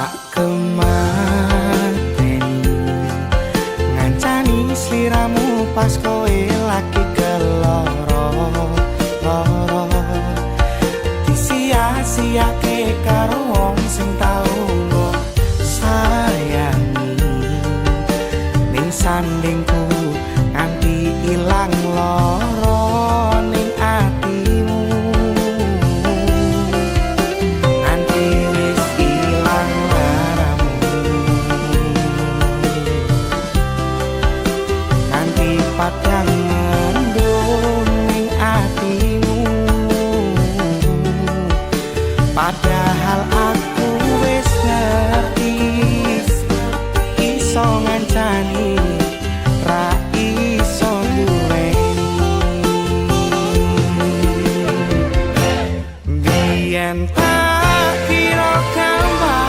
tak kemateni ngancani sliramu pas kowe lagi keloro loro disia-siake karo wong sing tau mbok sayangi ning sandingku nganti ilang loro ning atimu nganti wis ilang laramu nganti padang mendung ning atimu padahal aku wis ngerti iso ngancani ra iso duweni biyen tak kira gampang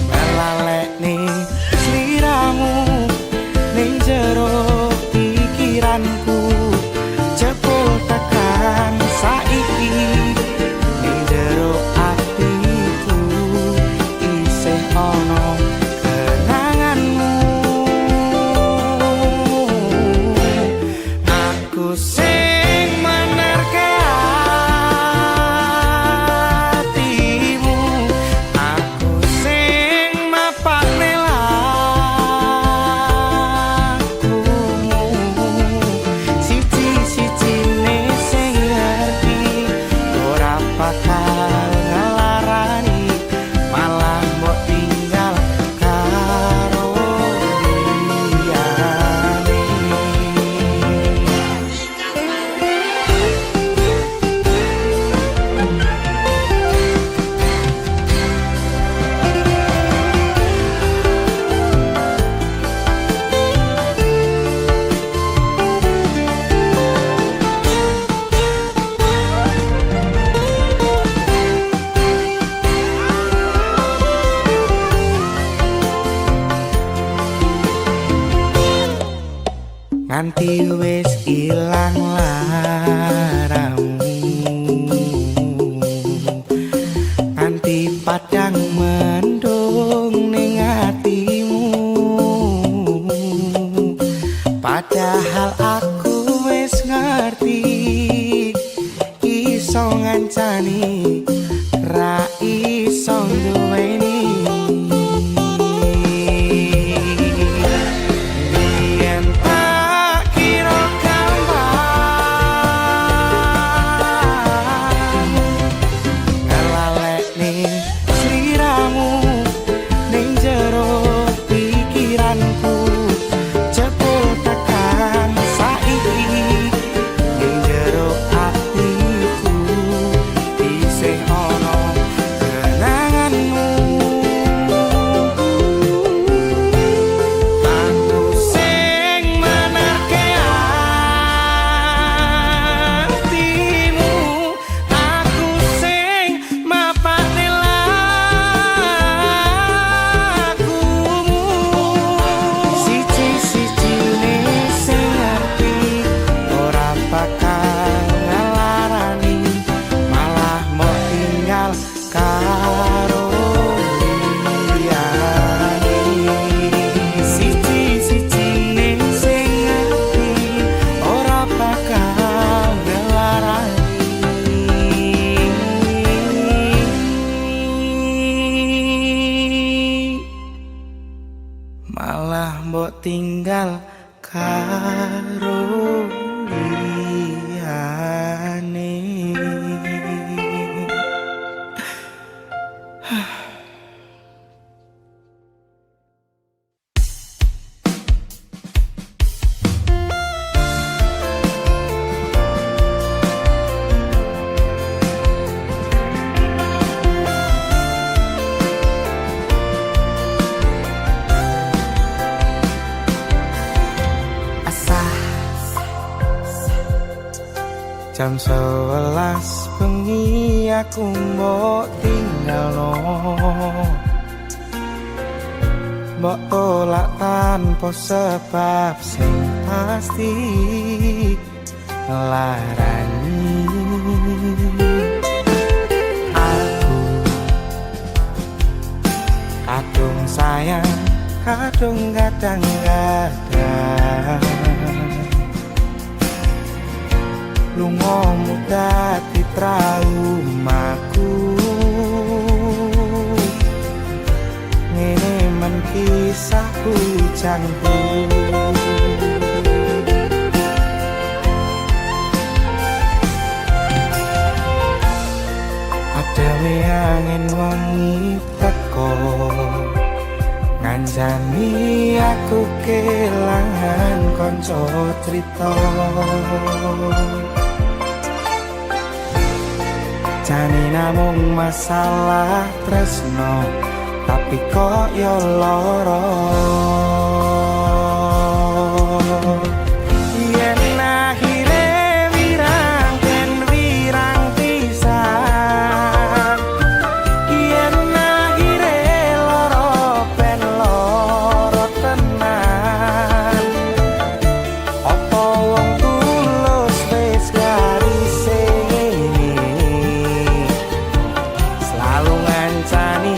melalekne sliramu ning jero pikiranku jebul tekan saiki ning jero atiku isih ana kenanganmu aku sing menerke atimu aku sing mapakne lakumu siji-sijine sing ngerti ora bakal ngelarani malah mbok tinggal karo liyane nganti wis ilang laramu nganti padang mendung ning atimu padahal aku wis ngerti iso ngancani ra iso duweni biyen tak kira gampang ngelalekne sliramu ning jero pikiranku jebul tekan saiki ning jero atiku isih ana kenanganmu aku sing menerke atimu aku sing mapakne lakumu siji-sijine sing ngerti ora bakal ngelarani malah mau tinggal karo liyane siji-sijine sing ngerti ora bakal ngelarani malah mbok tinggal karo liyane. Jam 11 bengi aku mbok tinggalno mbok tolak tanpa sebab sing pasti ngelarani kadung kadang-kadang lungamu dadi traumaku ngene men kisah bujangku adewe angin wangi teko ngancani aku kelangan konco cerita jane namung masalah tresno tapi kok yo lara yen akhire wirang ten wirang pisan yen akhire lara ben lara tenan apa wong tulus wis garise selalu ngancani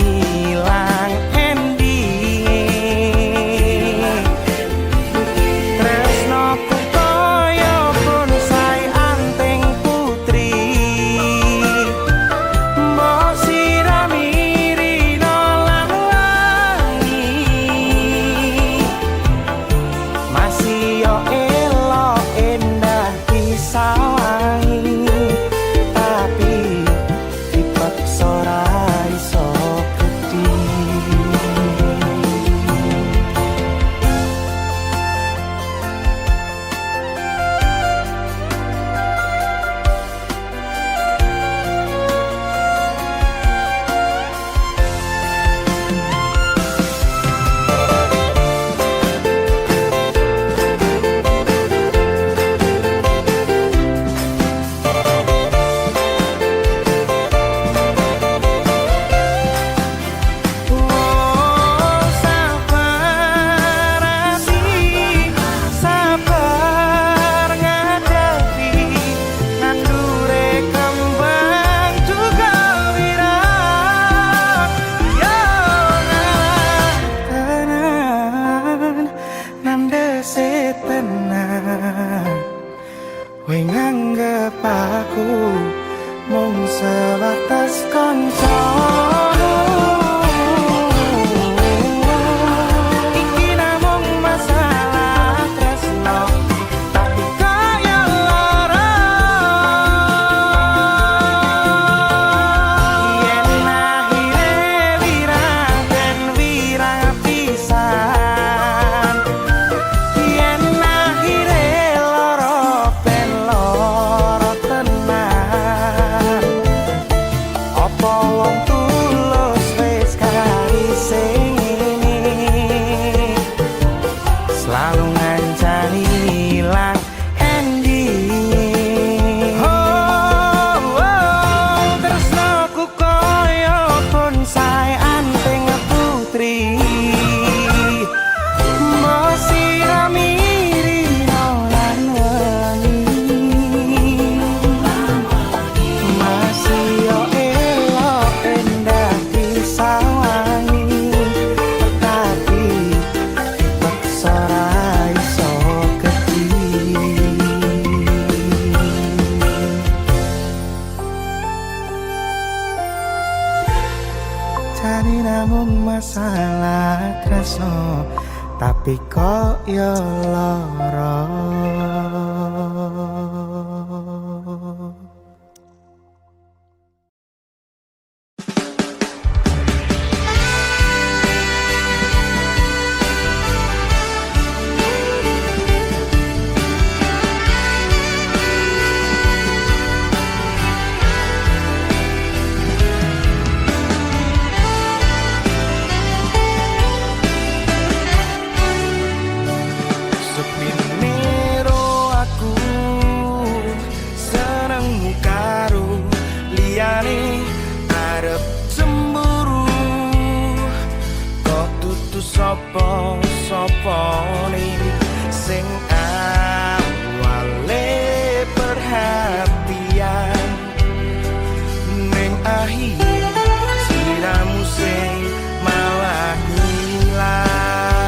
kowe nganggep aku mung sebatas kanca iki namung masalah tresno tapi kaya lara yen akhire wirang ben wirang pisan yen akhire lara ben lara tenan apa wong tulus wis karise selalu ngancani ilang ending tresnaku koyo bonsai anting putri masih mirino lan wengi masih yo elok endah disawangi tapi paksa ra iso geti cari namung masalah tresno tapi kok yo lara Sepinero aku senengmu karo liyane arep cemburu kok tutu sapa-sapane sing awale perhatian ning akhir siramu sing malah hilang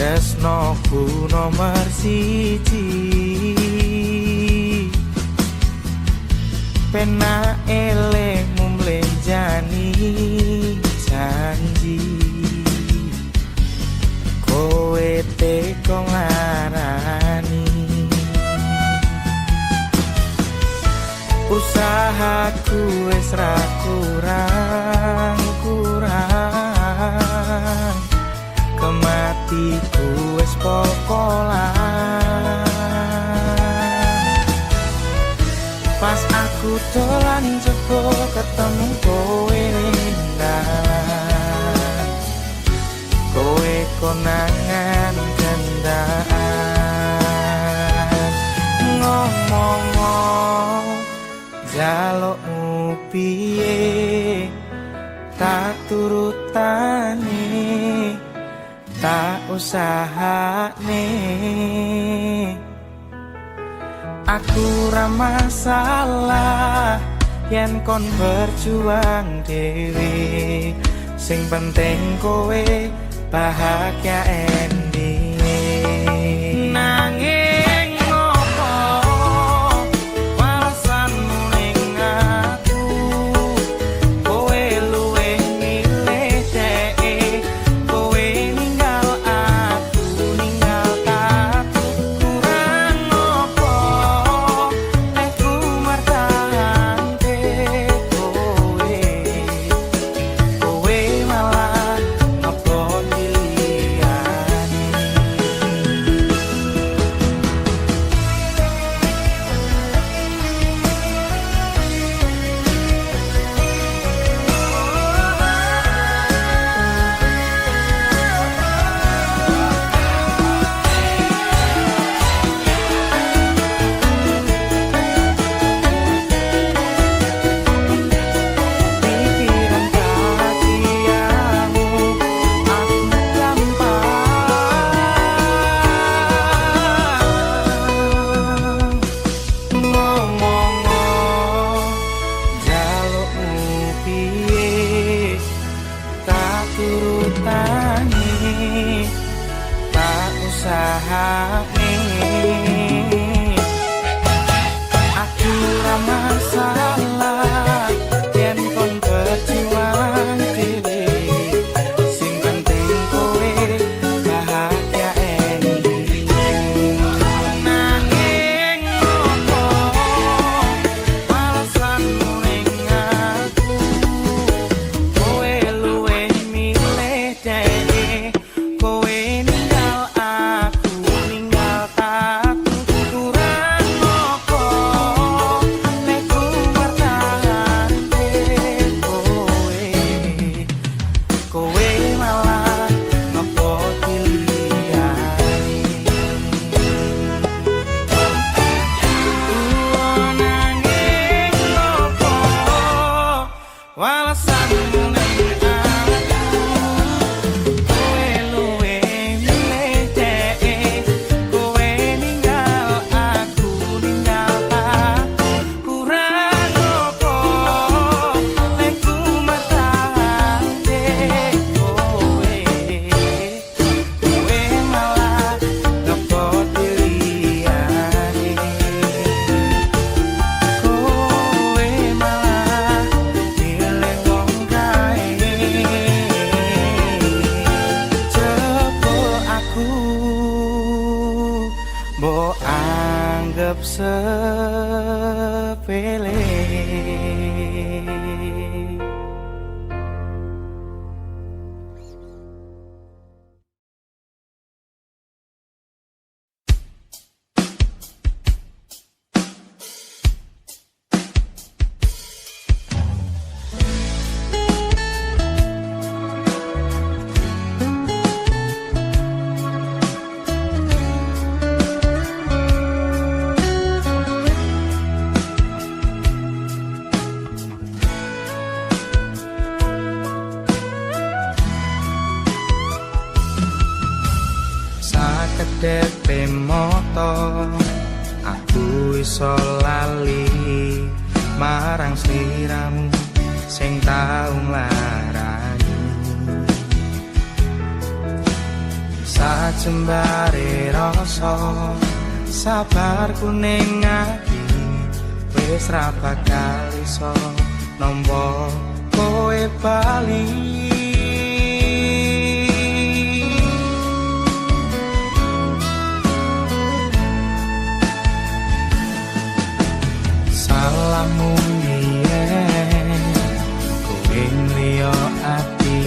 tresnoku nomor siji. Pena elekmu mlenjani janji, kowe teko ngarani. Usahaku wis ra kurang-kurang, kematiku wis pokolan. Pas aku dolan jebol ketemu kowe nindang, kowe konangan gendaan. Ngomong jalukmu piye, tak turutane, tak usahane. Aku ra masalah yen kon berjuang dhewe, sing penting kowe bahagia ending. Nanging ngopo walesanmu ning aku, kowe luwih milih dhek, kowe ninggal aku, ninggal aku. Kurang ngopo aku mertahanke kowe, kowe malah ngopo diliyani. Pikiran bahagiamu aku gampang. Ngomong jalukmu piye, tak turutane, tak usahane. Aku ra masalah yen kon berjuang dhewe, sing penting kowe bahagia ending. Nanging ngopo walesanmu ning aku, kowe luwih milih dhek, kowe ninggal aku, ninggal aku. Kurang ngopo nek ku mertahanke kowe, kowe malah ngopo diliyani. Nanging ngopo walesanmu ning aku, kowe luwih milih dhek, kowe ninggal aku, ninggal aku. Kurang ngopo nek ku mertahanke kowe, kowe malah ngopo diliyani. Kowe malah milih wong kae, jebul aku mbok anggap sepele. Sakedhepe moto aku iso lali marang sliramu sing tau nglarani. Jembare rasa sabarku ning ati wis ra bakal iso nampa kowe bali. Salammu yen kowe ngliyo ati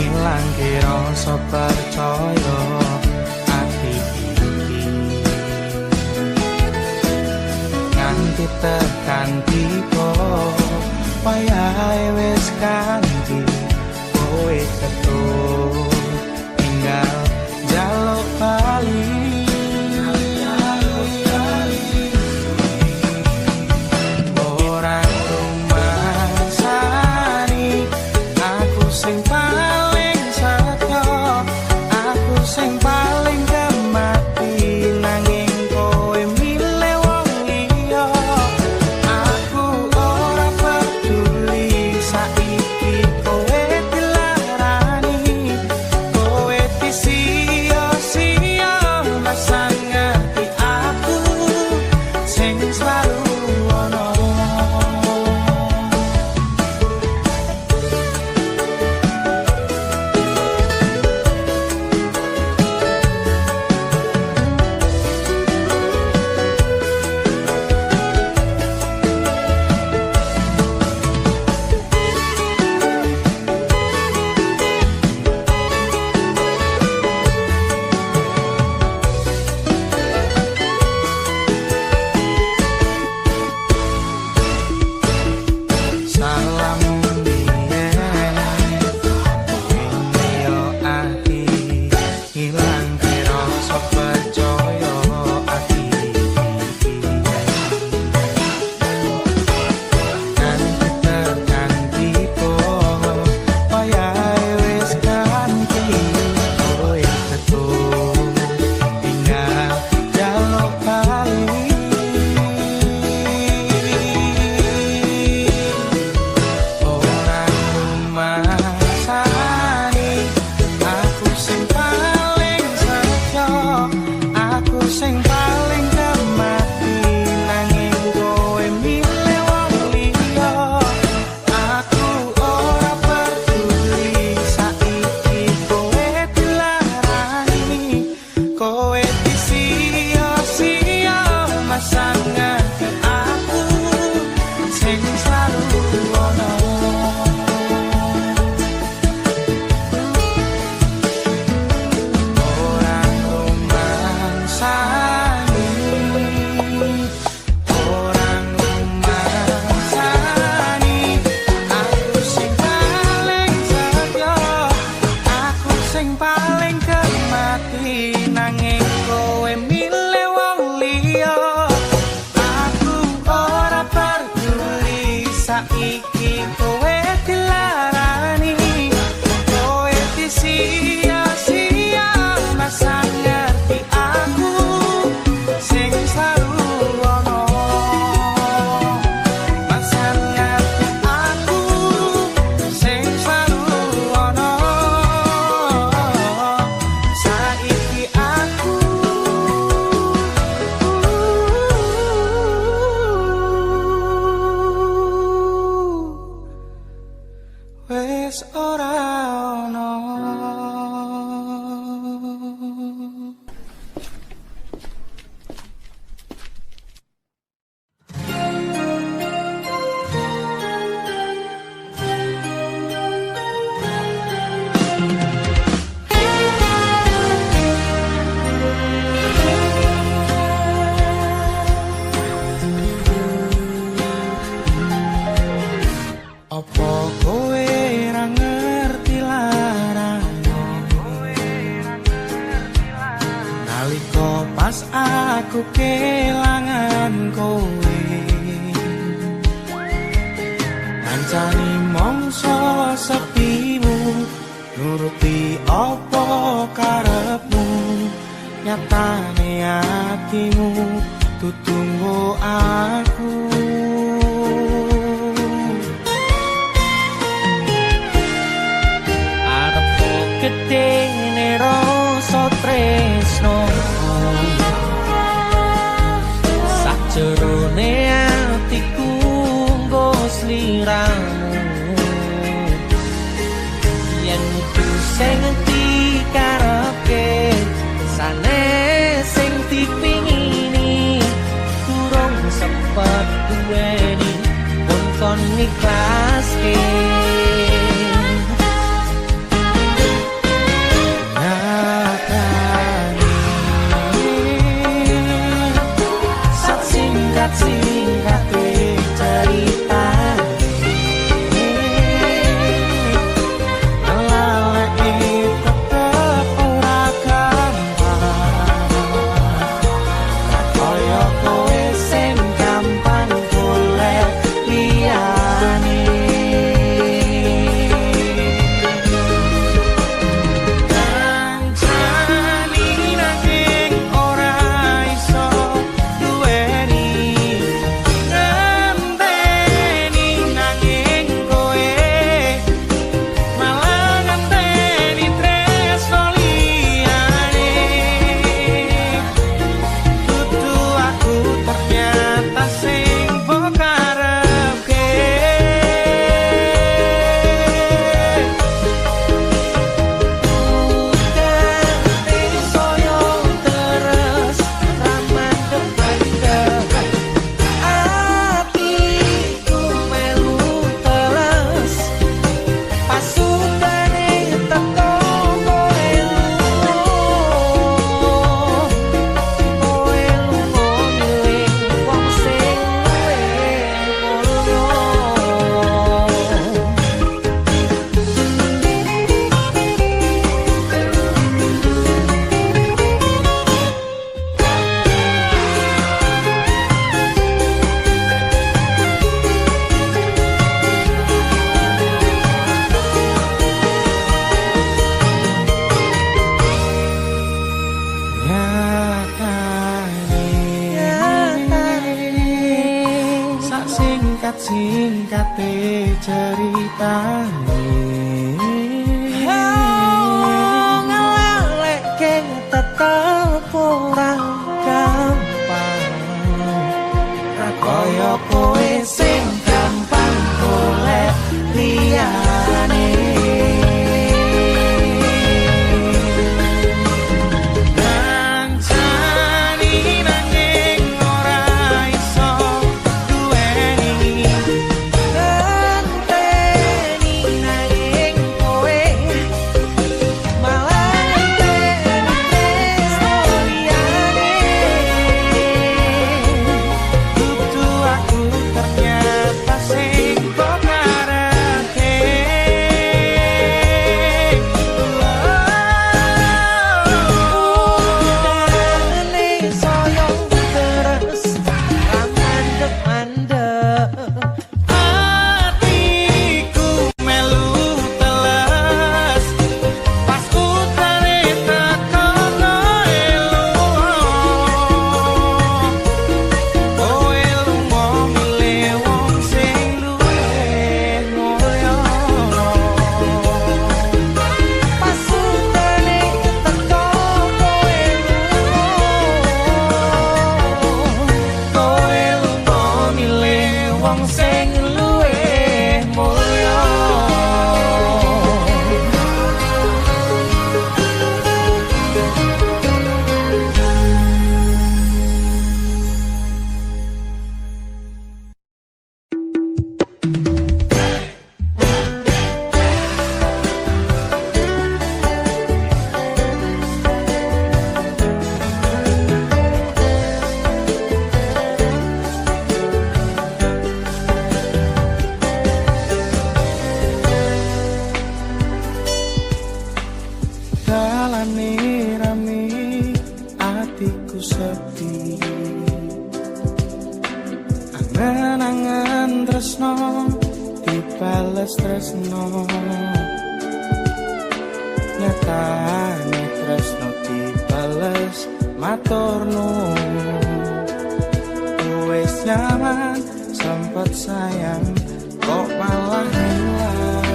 ilang rasa percaya ati iki nganti tekan tiba wayahe wis ganti kowe ketut tinggal jaluk bali. Orang rumasani aku sing paling setyo, aku sing paling gemati nanging kowe milih wong liya. Aku ora peduli saiki kowe dilarani, kowe disia-sia masa ngerti aku sing selalu ono. Saiki kowe dilarani, kowe disia-sia masa ngerti aku sing selalu ono. Masa ngerti aku sing selalu ono. Saiki aku wes ora ono. Apa kowe ra ngerti larane, nalika pas aku kelangan kowe, ngancani mongso sepimu, nuruti apa karepmu, nyatane atimu tutunggu aku. Gedene rasa tresno sakjerone atiku nggo sliramu yen ku sing dikarepke sanes sing dipingini durung sepet duweni pun kon ikhlaske singkate ceritane ngelalekke tetep ora gampang ra koyo kowe sing gampang golek liyane Angan-angan tresno dibales tresno nyatane tresno dibales matur nuwun wis nyaman sempet sayang kok malah hilang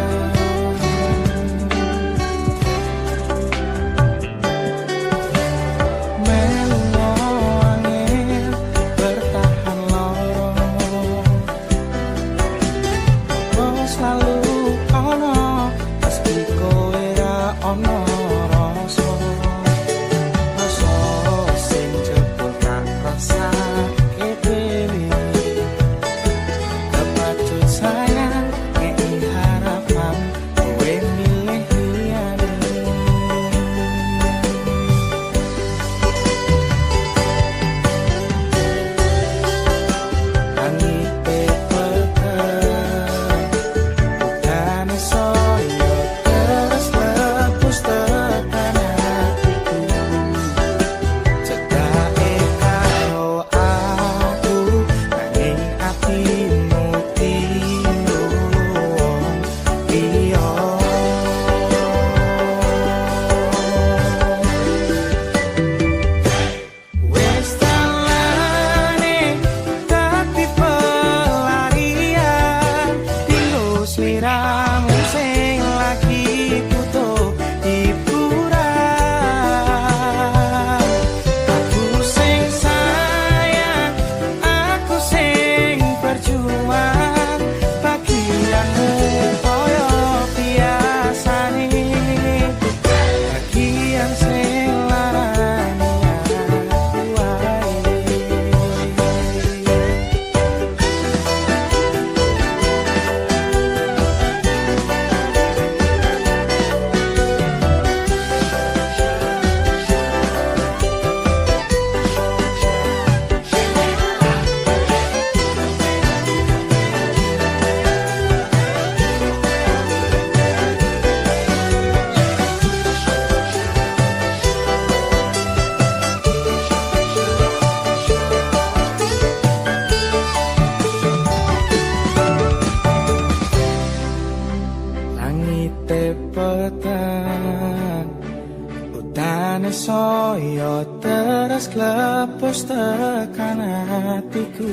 Tane soyo terus klepos tekan hatiku.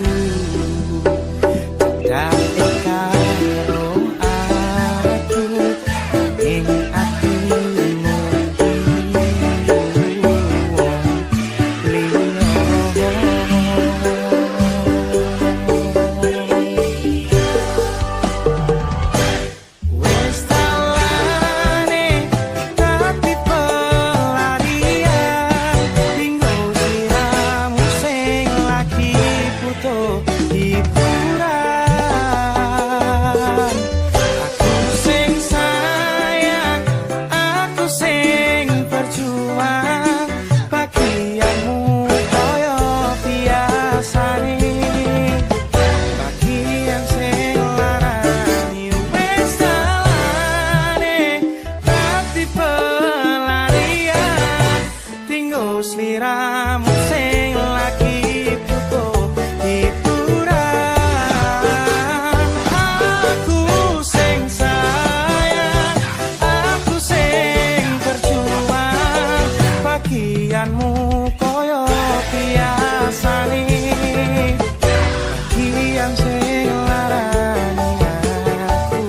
Cedak karo aku ing atimu sliramu sing lagi butuh hiburan. Aku sing sayang, aku sing berjuang, bagianmu koyo biasane, bagian sing larani aku wae.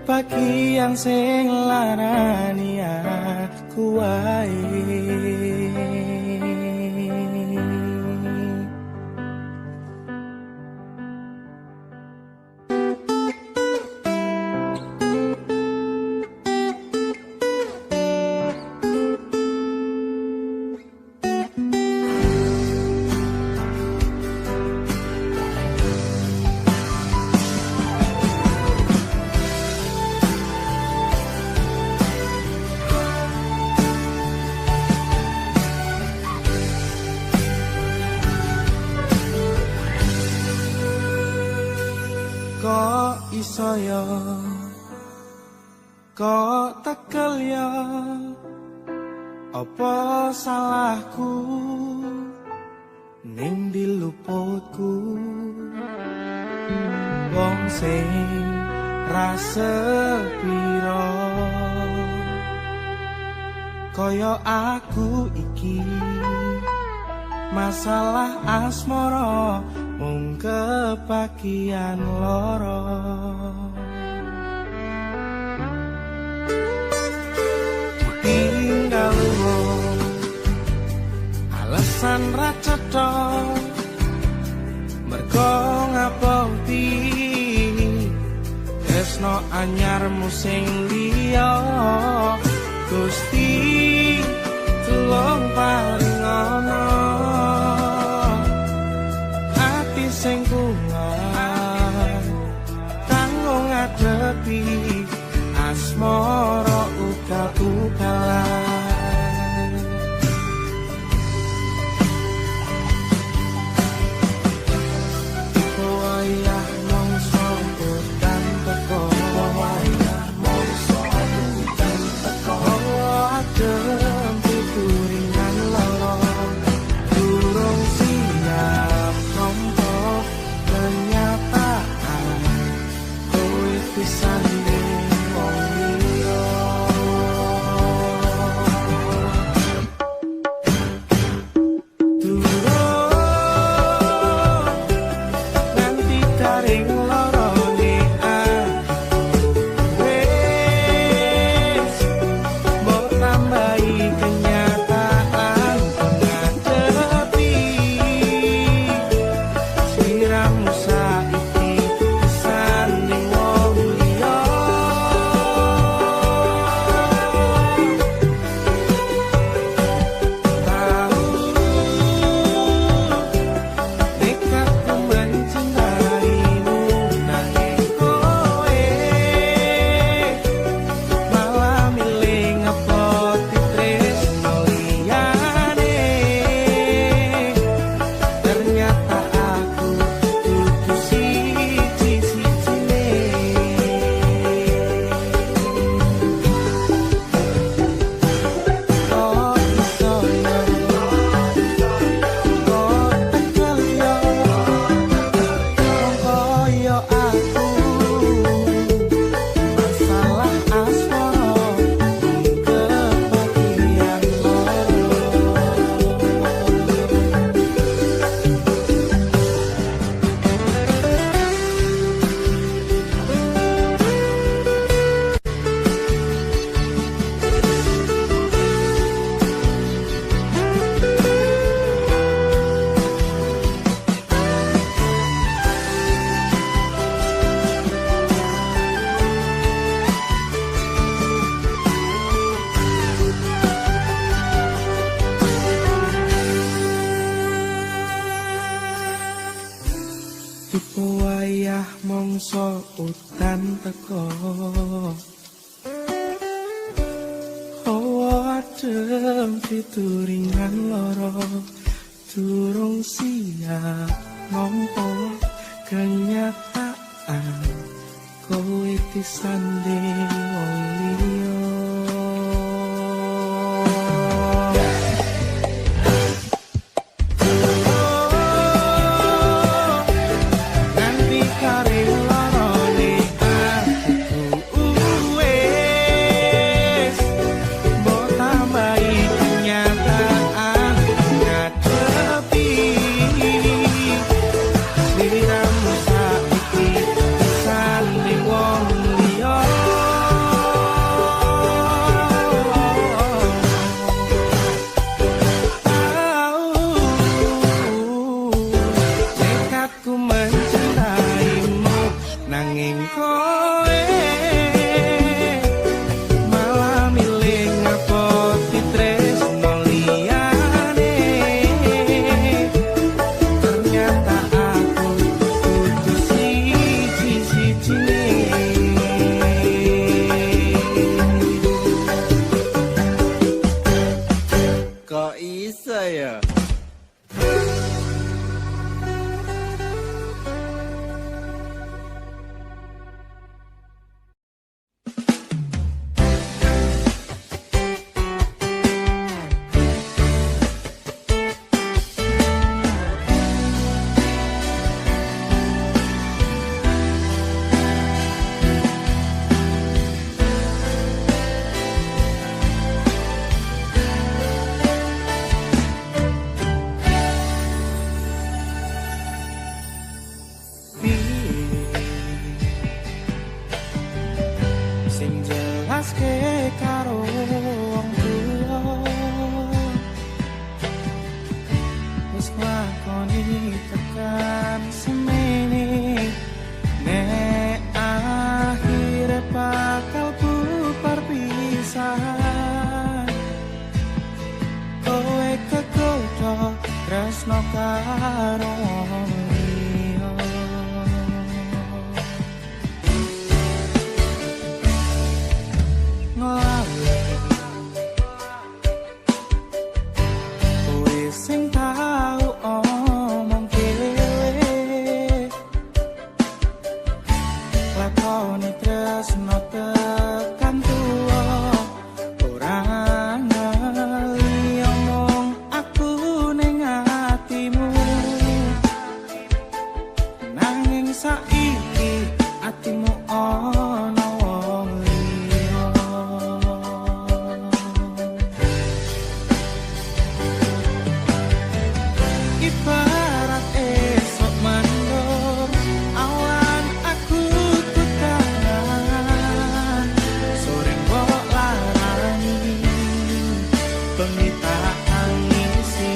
Bagian sing larani aku wae. Kok iso yo, kok tekel yo, apa salahku ning diluputku, wong sing rasa piro koyo aku iki, masalah asmara mung kepakian loro. Tinggal wong alasan ra cetha, mergo ngaboti tresno anyarmu sing liya. Gusti tulung paringono ati sing kuat kanggo ngadepi asmara ugal-ugalan. Wayah mongso dan teko, wayah mongso dan teko, adem pituringan loro durung siap nampa kenyataan kowe pisan wong liya. Tipe wayah mongso udan teko hawa adem fituringan loro durung siap nampa kenyataan kowe disanding wong liya. Kok iso ya? Sing jelaske karo wong tuwa wis lakoni tekan semene nek akhire bakal bubar pisahan kowe kegoda tresno karo wong liya. Kowe sing tau omong dhewe lakoni tresno tekan tuwa ora ngali omong aku ning atimu nanging saiki atimu ana wong liya. Ibarat esok mandor awan aku tutangan sore mbok larani bengi tak tangisi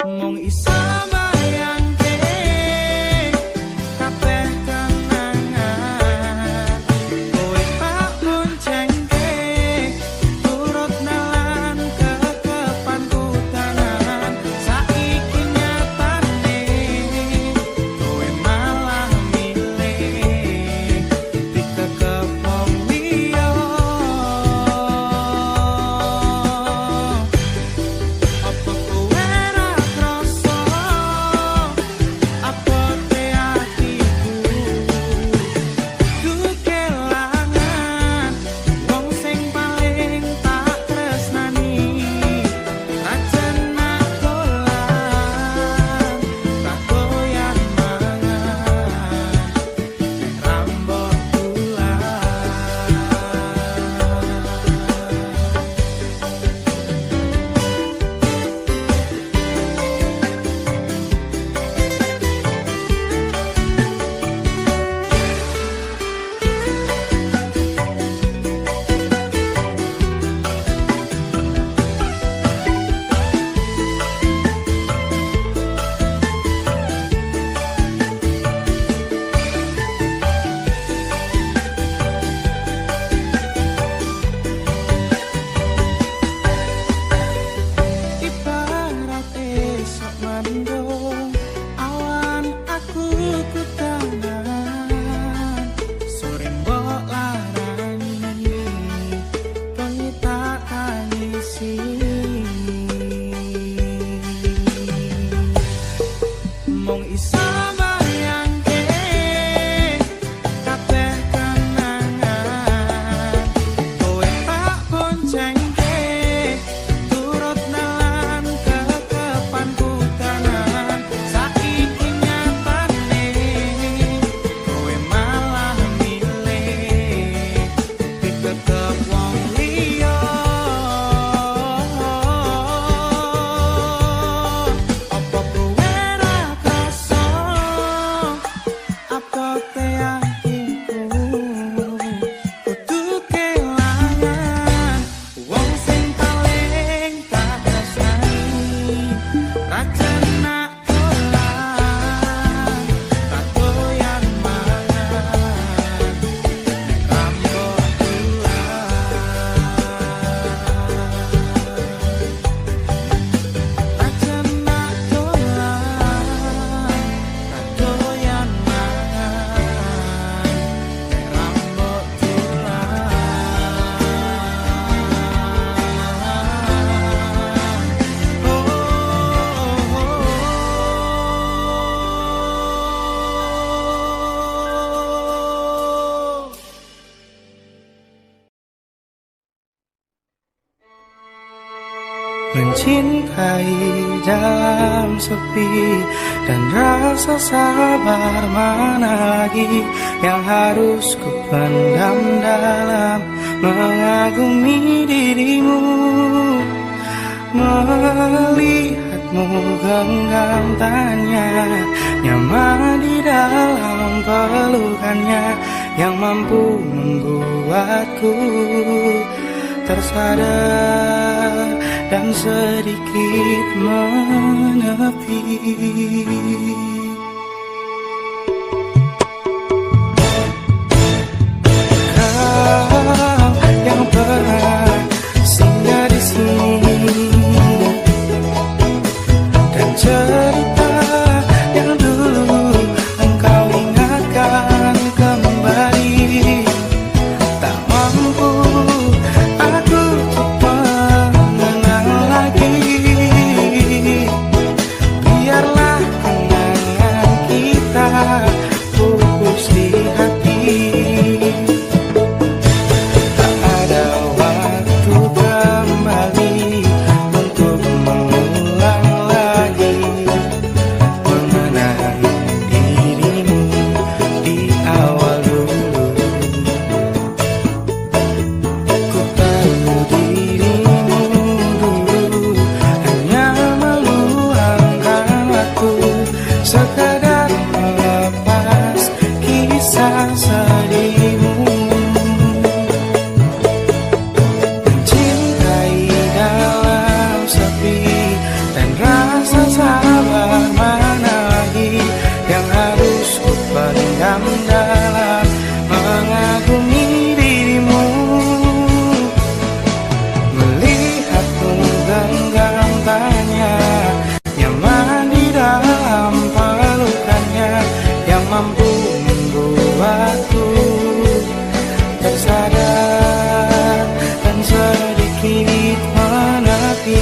mung iso bayangke mencintai dalam sepi, dan rasa sabar mana lagi yang harus ku pendam dalam mengagumi dirimu. Melihatmu genggam tanya, nyaman di dalam pelukannya yang mampu membuatku tersadar dan sedikit menepi. Kau yang pernah singgah di sini, dan cerita yang dulu engkau ingatkan kembali, tak mampu aku untuk mengenal lagi. Biarlah kenangan kita pupus di hati. Tak ada waktu kembali untuk mengulang lagi mengenai dirimu di awal dulu. Ku tahu dirimu dulu hanya meluangkan waktu, sekadar melepas kisah sedihmu. Mencintai dalam sepi, dan rasa sabar mana lagi yang harus ku pendam dalam mengagumi dirimu. Melihatmu genggam tanya, nyaman di dalam pelukannya yang mampu membuatku tersadar dan sedikit menepi.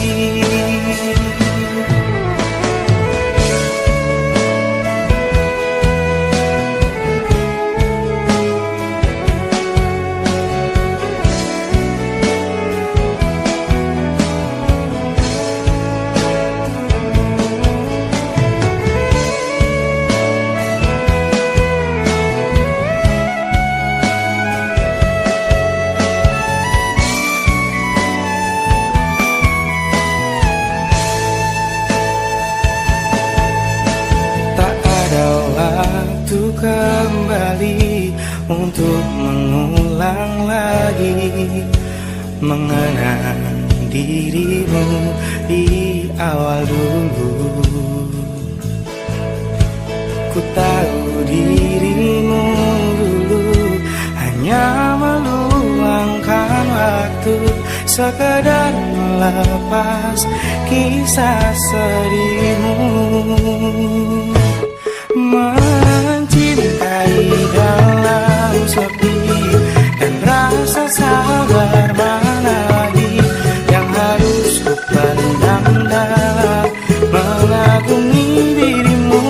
Tak ada waktu kembali untuk mengulang lagi mengenang dirimu di awal dulu. Ku tahu dirimu dulu hanya meluangkan waktu, sekadar melepas kisah sedihmu. Mencintai dalam sepi, dan rasa sabar mana lagi yang harus ku pendam dalam mengagumi dirimu.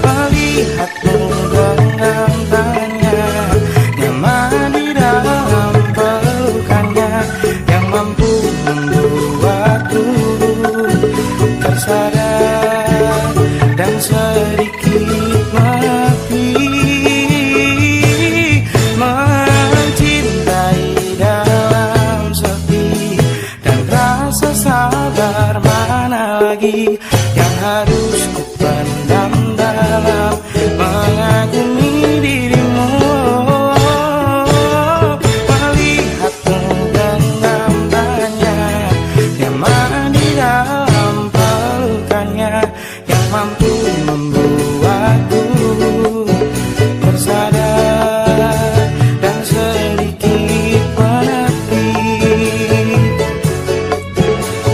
Melihatmu genggam tanya, nyaman di dalam pelukannya yang mampu membuatku tersadar dan sedikit menepi. Mencintai dalam sepi, dan rasa sabar mana lagi yang harus ku pendam dalam mengagumi dirimu. Melihatmu genggam tanya, nyaman di dalam pelukannya yang mampu membuatku tersadar dan sedikit menepi.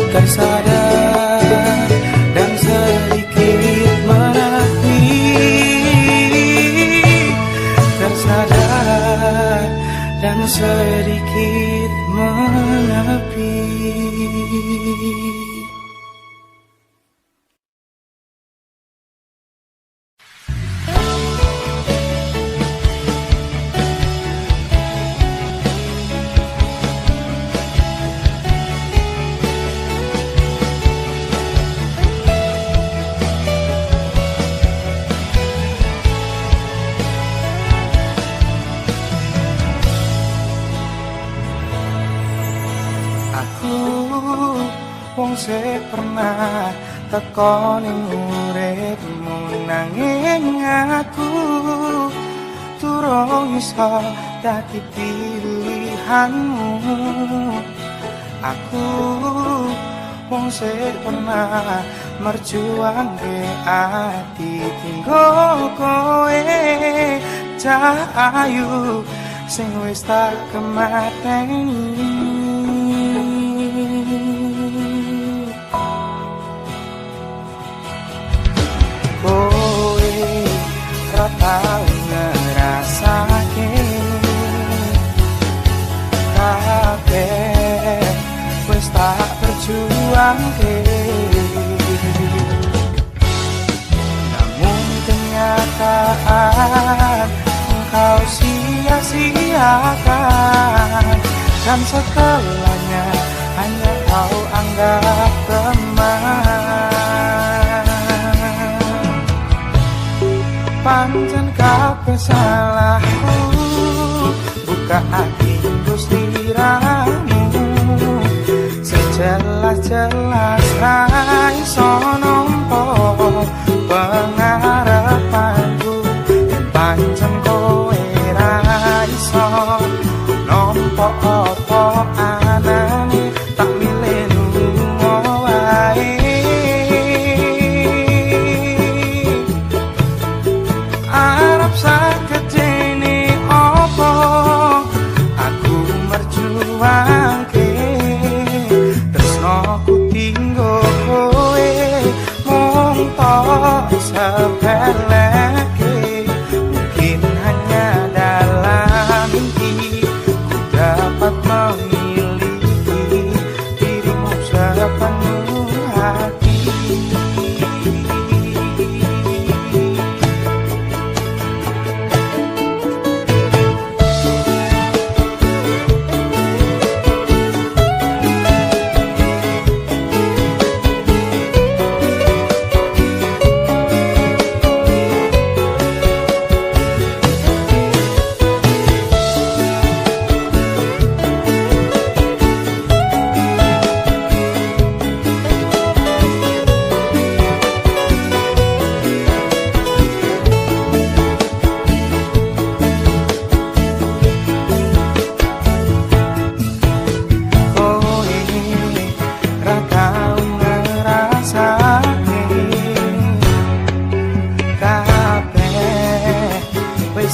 Tersadar dan sedikit menepi. Tersadar dan sedikit menepi. wong sing pernah teko ning uripmu nanging aku durung iso dadi pilihanmu. Aku wong sing pernah merjuangke ati tinggo kowe cahayu sing wis tak kemateni. Kowe ra tau ngrasake kabeh wis tak perjuangke, namun kenyataan engkau sia-siakan, dan segalanya hanya kau anggap teman. Pancen kabeh salahku, buka hati Gusti ramu, sejelas-jelas ra iso nampa pengarepanku. Pancen kowe ra iso nampa apa anane, tak milih lunga wae. Arep saged dene apa aku merjuangke tresnaku tinggo kowe mung tok sepeleke. Mungkin hanya dalam mimpi ku dapat memiliki dirimu sepenuh hati.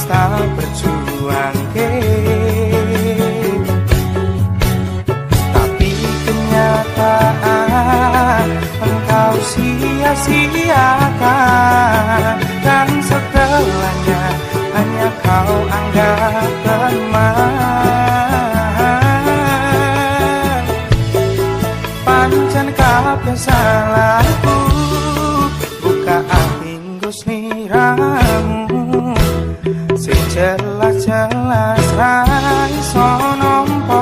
Tak berjuangke, tapi kenyataan engkau sia-siakan, dan segalanya hanya kau anggap teman. Pancen kabeh salahku, buka ati Gusti ramu, sejelas-jelas ra iso nampa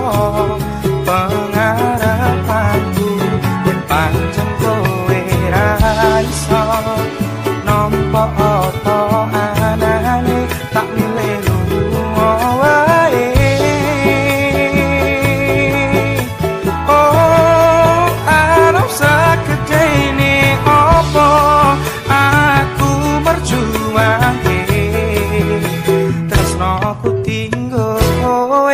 pengarepanku. Yen pancen kowe ra iso nampa apa anane, tak milih lunga wae. Oh, arep sakedene apa aku berjuang, aku tinggal kowe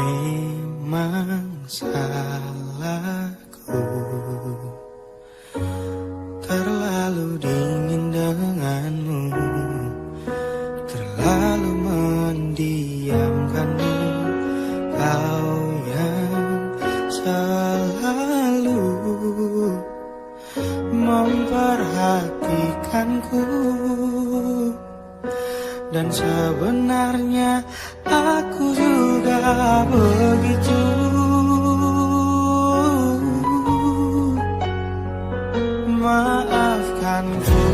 Memang salahku, terlalu dingin denganmu, terlalu mendiamkanmu. Kau yang selalu memperhatikanku, dan sebenarnya aku juga begitu. Maafkanku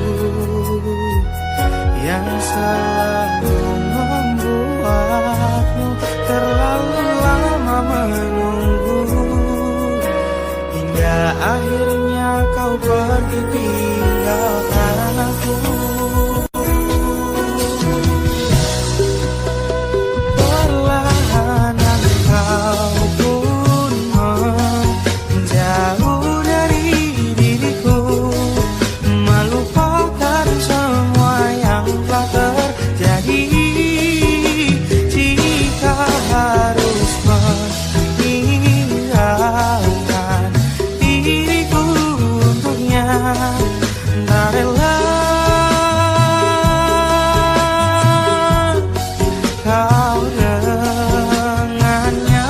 yang selalu membuatmu terlalu lama menunggu, hingga akhirnya kau pergi tinggalkan aku. Perlahan kau pun menjauh dari diriku, melupakan semua yang telah terjadi. Jika harus meninggalkan diriku untuknya, tak rela kau dengannya.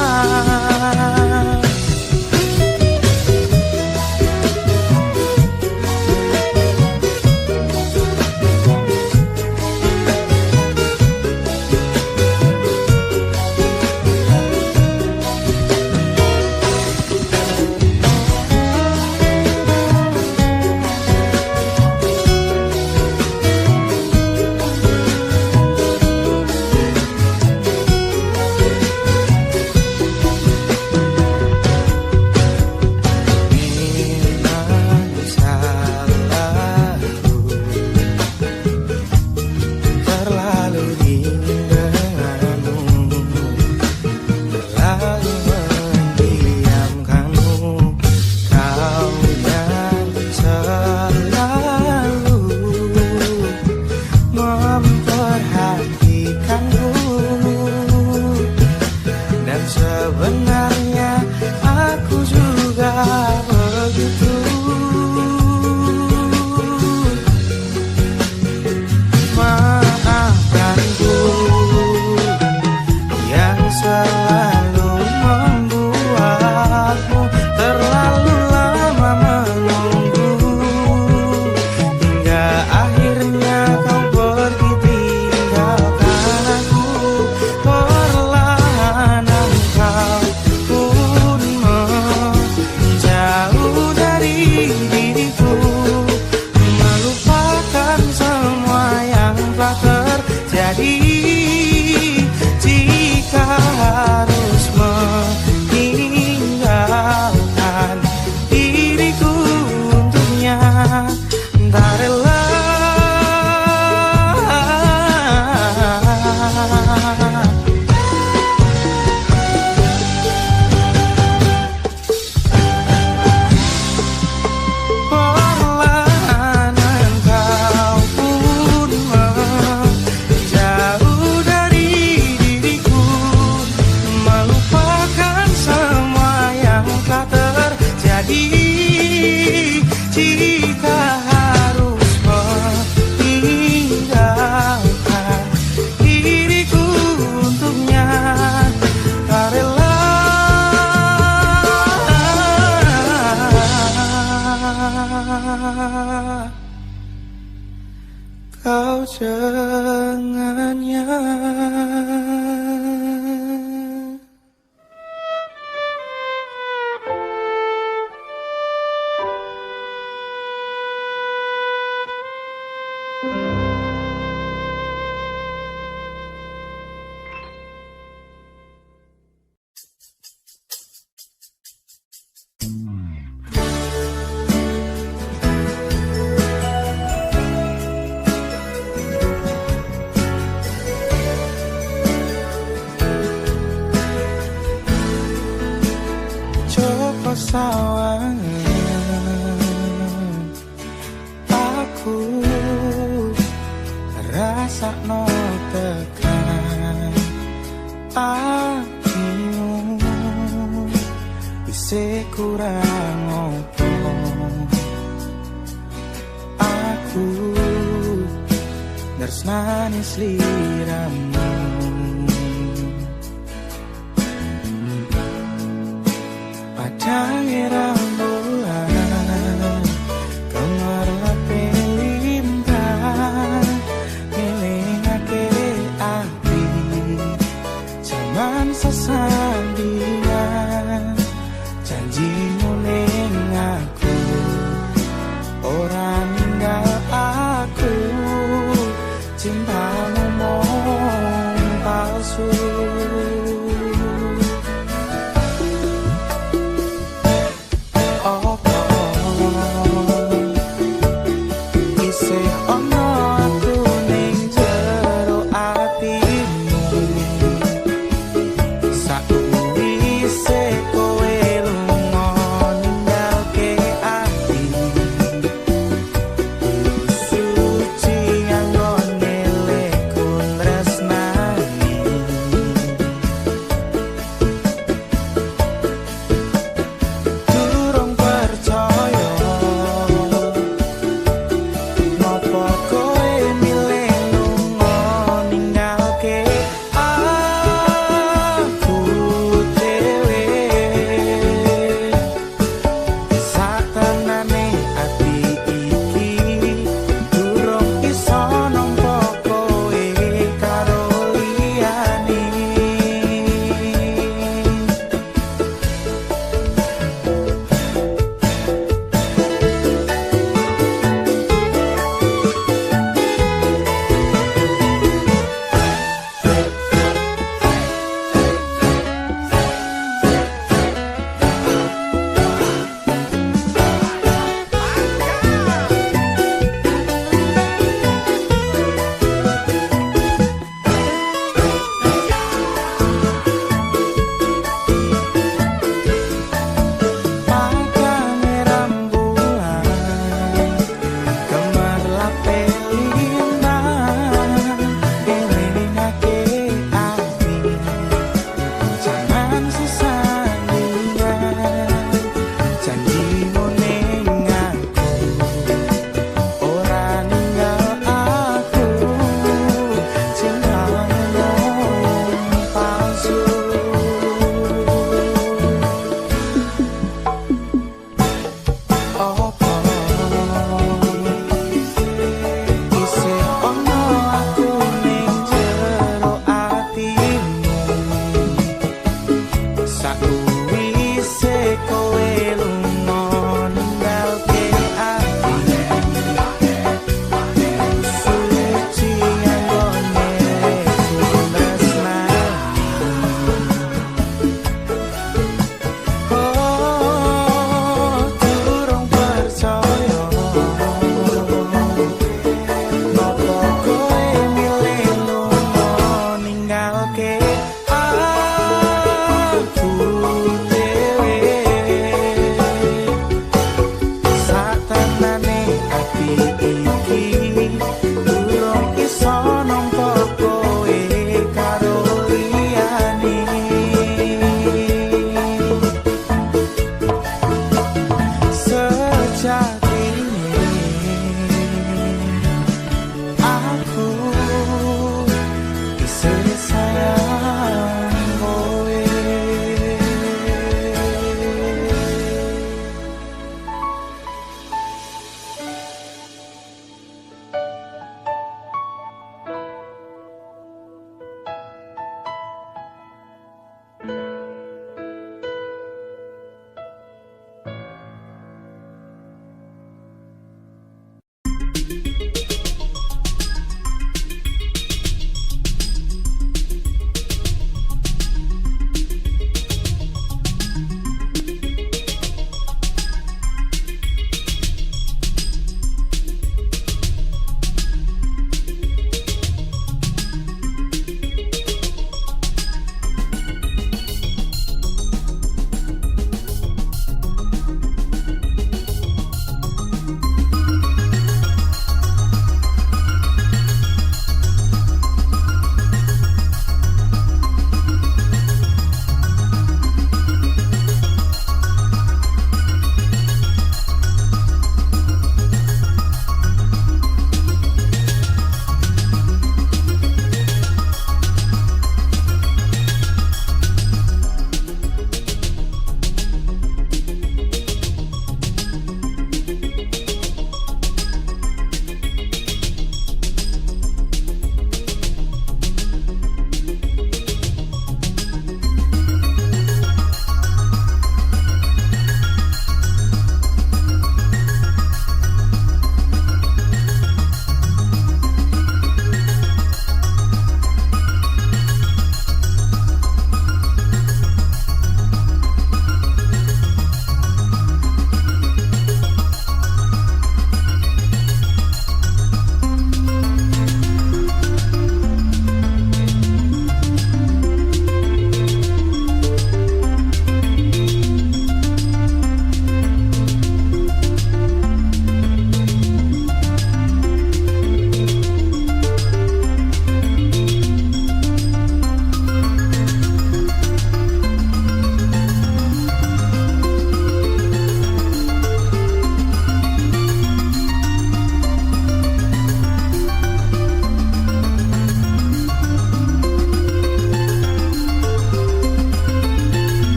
Sebenarnya aku juga begitu. Maafkanku yang selalu membuatmu terlalu lama menunggu, hingga akhirnya kau pergi tinggalkan aku. Perlahan kau pun menjauh dari diriku, melupakan semua yang telah terjadi. Jika harus meninggalkan diriku untuknya, tak rela jika harus meninggalkan diriku untuknya, tak rela kau dengannya. Coba sawang aku rasa no tekan hatimu. isih kurang opo aku tresnani sliramu. Padang rembulan kemarlape limpah ngelingake ati jaman sesandingan janjimu ning aku ora ninggal aku cintamu mung palsu. Okay.